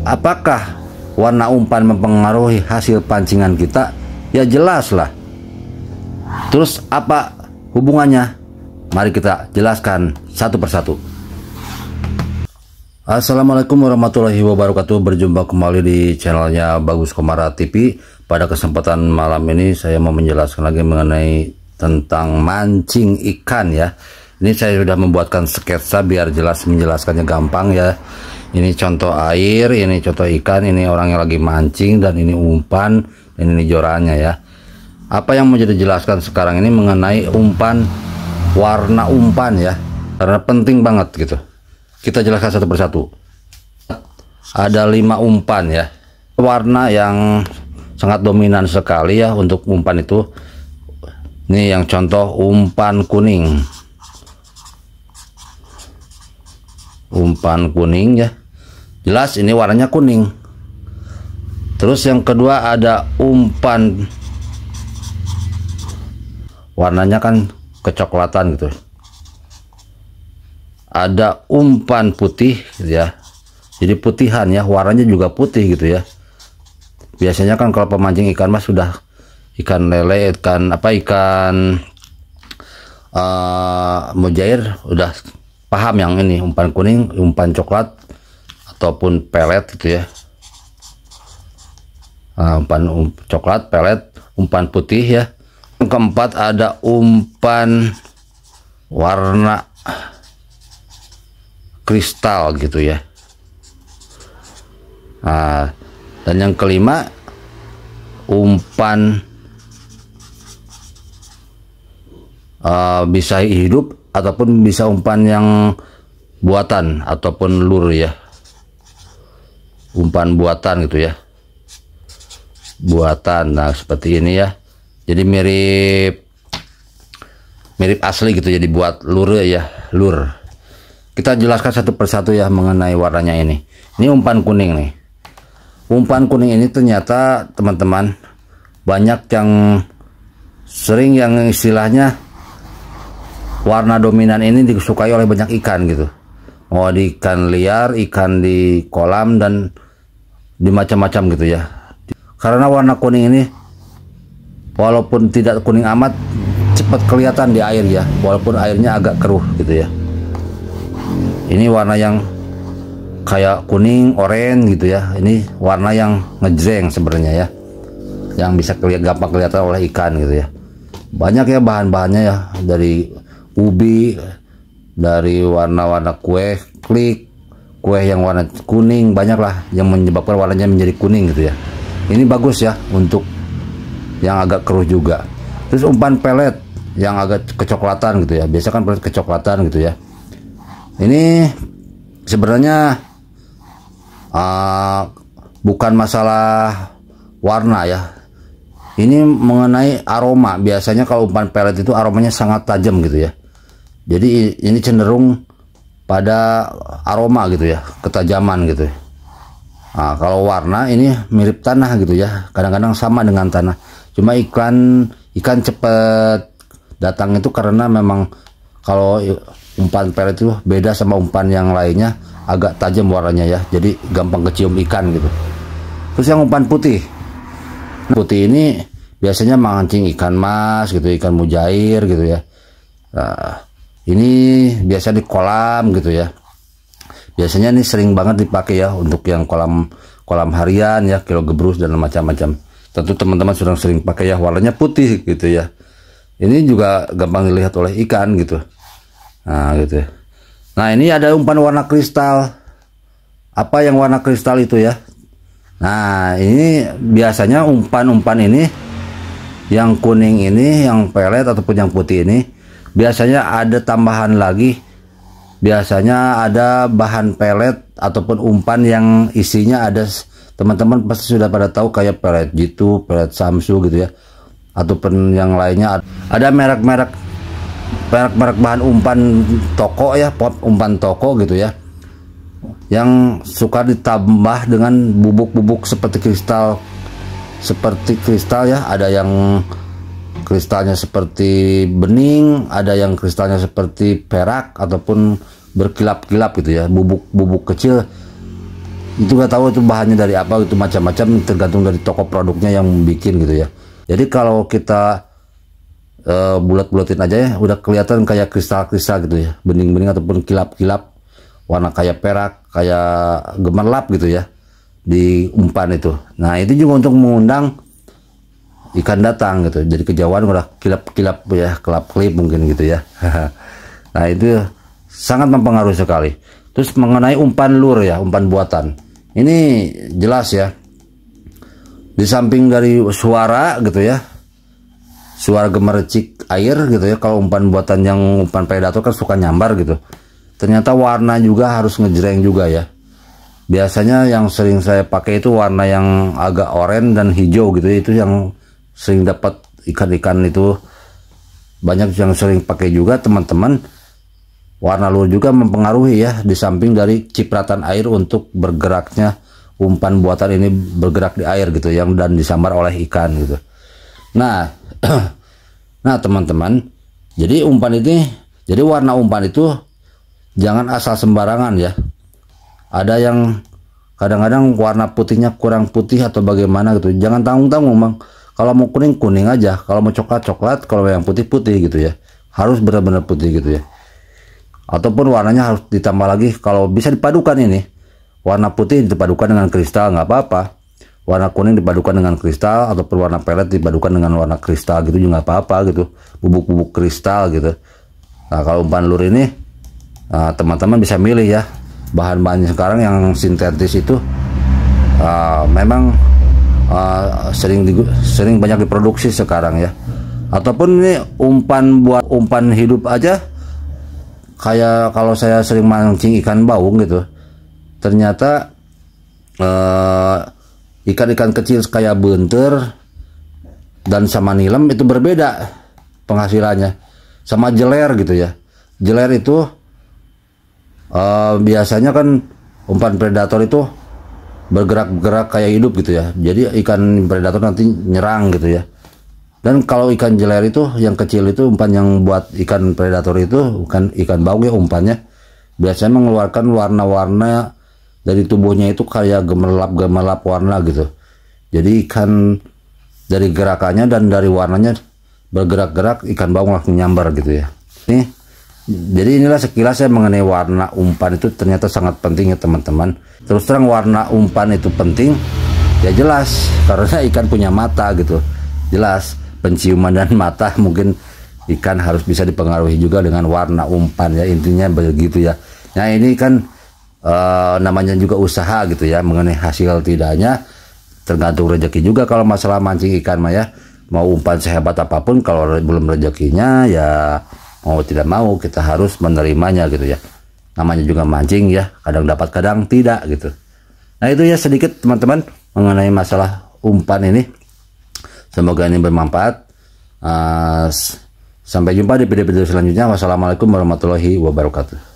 Apakah warna umpan mempengaruhi hasil pancingan kita? Ya jelas lah. Terus apa hubungannya? Mari kita jelaskan satu persatu. Assalamualaikum warahmatullahi wabarakatuh. Berjumpa kembali di channelnya Bagus Komara TV. Pada kesempatan malam ini saya mau menjelaskan lagi mengenai tentang mancing ikan ya. Ini saya sudah membuatkan sketsa biar jelas, menjelaskannya gampang ya. Ini contoh air, ini contoh ikan, ini orang yang lagi mancing, dan ini umpan, dan ini jorannya ya. Apa yang mau dijelaskan sekarang ini mengenai umpan, warna umpan ya, karena penting banget gitu. Kita jelaskan satu persatu. Ada 5 umpan ya. Warna yang sangat dominan sekali ya untuk umpan itu. Ini yang contoh umpan kuning. Umpan kuning ya, jelas ini warnanya kuning. Terus yang kedua ada umpan, warnanya kan kecoklatan gitu. Ada umpan putih gitu ya, jadi putihan ya, warnanya juga putih gitu ya. Biasanya kan kalau pemancing ikan mas sudah ikan lele, ikan mujair udah paham yang ini umpan kuning, umpan coklat ataupun pelet gitu ya. Umpan coklat, pelet, umpan putih ya. Yang keempat ada umpan warna kristal gitu ya. Dan yang kelima umpan bisa hidup ataupun bisa umpan yang buatan ataupun lure ya. Umpan buatan gitu ya. Buatan. Nah, seperti ini ya. Jadi mirip asli gitu, jadi buat lure ya, lure. Kita jelaskan satu persatu ya mengenai warnanya ini. Ini umpan kuning nih. Umpan kuning ini ternyata teman-teman banyak yang sering yang istilahnya warna dominan ini disukai oleh banyak ikan gitu. Mau di ikan liar, ikan di kolam, dan di macam-macam gitu ya. Karena warna kuning ini walaupun tidak kuning amat, cepat kelihatan di air ya, walaupun airnya agak keruh gitu ya. Ini warna yang kayak kuning, oranye gitu ya. Ini warna yang ngejreng sebenarnya ya, yang bisa gampang kelihatan oleh ikan gitu ya. Banyak ya bahan-bahannya ya, dari ubi, dari warna-warna kue yang warna kuning, banyak lah yang menyebabkan warnanya menjadi kuning gitu ya. Ini bagus ya untuk yang agak keruh juga. Terus umpan pelet yang agak kecoklatan gitu ya, biasa kan pelet kecoklatan gitu ya. Ini sebenarnya bukan masalah warna ya, ini mengenai aroma. Biasanya kalau umpan pelet itu aromanya sangat tajam gitu ya. Jadi ini cenderung pada aroma gitu ya, ketajaman gitu. Nah, kalau warna ini mirip tanah gitu ya, kadang-kadang sama dengan tanah. Cuma ikan cepat datang itu karena memang kalau umpan pelet itu beda sama umpan yang lainnya, agak tajam warnanya ya, jadi gampang kecium ikan gitu. Terus yang umpan putih ini biasanya mancing ikan mas gitu, ikan mujair gitu ya. Nah, ini biasa di kolam gitu ya. Biasanya ini sering banget dipakai ya untuk yang kolam harian ya, kilo gebrus dan macam-macam. Tentu teman-teman sudah sering pakai ya, warnanya putih gitu ya. Ini juga gampang dilihat oleh ikan gitu. Nah gitu ya. Nah ini ada umpan warna kristal. Apa yang warna kristal itu ya? Nah ini biasanya umpan-umpan ini, yang kuning ini, yang pelet ataupun yang putih ini, biasanya ada tambahan lagi. Biasanya ada bahan pelet ataupun umpan yang isinya ada, teman-teman pasti sudah pada tahu, kayak pelet gitu, pelet Samsu gitu ya, ataupun yang lainnya. Ada merek-merek bahan umpan toko ya, umpan toko gitu ya, yang suka ditambah dengan bubuk-bubuk seperti kristal ya. Ada yang kristalnya seperti bening, ada yang kristalnya seperti perak ataupun berkilap-kilap gitu ya, bubuk-bubuk kecil itu nggak tahu itu bahannya dari apa, itu macam-macam tergantung dari toko produknya yang bikin gitu ya. Jadi kalau kita bulat-bulatin aja ya udah kelihatan kayak kristal-kristal gitu ya, bening-bening ataupun kilap-kilap warna kayak perak, kayak gemerlap gitu ya di umpan itu. Nah itu juga untuk mengundang ikan datang gitu, jadi kejauhan udah kilap-kilap ya, kelap-kelip mungkin gitu ya. Nah itu sangat mempengaruhi sekali. Terus mengenai umpan lure ya, umpan buatan ini jelas ya, di samping dari suara gitu ya, suara gemericik air gitu ya, kalau umpan buatan yang umpan predator kan suka nyambar gitu, ternyata warna juga harus ngejreng juga ya. Biasanya yang sering saya pakai itu warna yang agak oranye dan hijau gitu ya, itu yang sering dapat ikan-ikan itu, banyak yang sering pakai juga teman-teman. Warna lure juga mempengaruhi ya, di samping dari cipratan air untuk bergeraknya umpan buatan ini bergerak di air gitu yang dan disambar oleh ikan gitu. Nah nah teman-teman, jadi umpan ini, jadi warna umpan itu jangan asal sembarangan ya. Ada yang kadang-kadang warna putihnya kurang putih atau bagaimana gitu, jangan tanggung-tanggung bang. Kalau mau kuning kuning aja, kalau mau coklat coklat, kalau yang putih putih gitu ya, harus benar-benar putih gitu ya. Ataupun warnanya harus ditambah lagi, kalau bisa dipadukan ini, warna putih dipadukan dengan kristal nggak apa-apa, warna kuning dipadukan dengan kristal, ataupun warna pelet dipadukan dengan warna kristal gitu juga nggak apa-apa gitu, bubuk-bubuk kristal gitu. Nah kalau umpan lure ini teman-teman bisa milih ya, bahan-bahannya sekarang yang sintetis itu memang sering banyak diproduksi sekarang ya. Ataupun ini umpan buat umpan hidup aja, kayak kalau saya sering mancing ikan baung gitu, ternyata ikan-ikan kecil kayak bunter dan sama nilem itu berbeda penghasilannya sama jeler gitu ya. Jeler itu biasanya kan umpan predator itu bergerak-gerak kayak hidup gitu ya, jadi ikan predator nanti nyerang gitu ya. Dan kalau ikan jeler itu yang kecil itu, umpan yang buat ikan predator itu bukan ikan baung ya, umpannya biasanya mengeluarkan warna-warna dari tubuhnya itu kayak gemerlap-gemerlap warna gitu. Jadi ikan dari gerakannya dan dari warnanya bergerak-gerak, ikan baung langsung nyambar gitu ya. Jadi inilah sekilas saya mengenai warna umpan itu, ternyata sangat penting ya teman-teman. Terus terang warna umpan itu penting ya, jelas karena ikan punya mata gitu, jelas penciuman dan mata, mungkin ikan harus bisa dipengaruhi juga dengan warna umpan ya, intinya begitu ya. Nah ini kan namanya juga usaha gitu ya, mengenai hasil tidaknya tergantung rezeki juga. Kalau masalah mancing ikan mah ya, mau umpan sehebat apapun kalau belum rezekinya ya mau tidak mau kita harus menerimanya gitu ya. Namanya juga mancing ya, kadang dapat kadang tidak gitu. Nah itu ya sedikit teman-teman mengenai masalah umpan ini. Semoga ini bermanfaat. Sampai jumpa di video-video selanjutnya. Wassalamualaikum warahmatullahi wabarakatuh.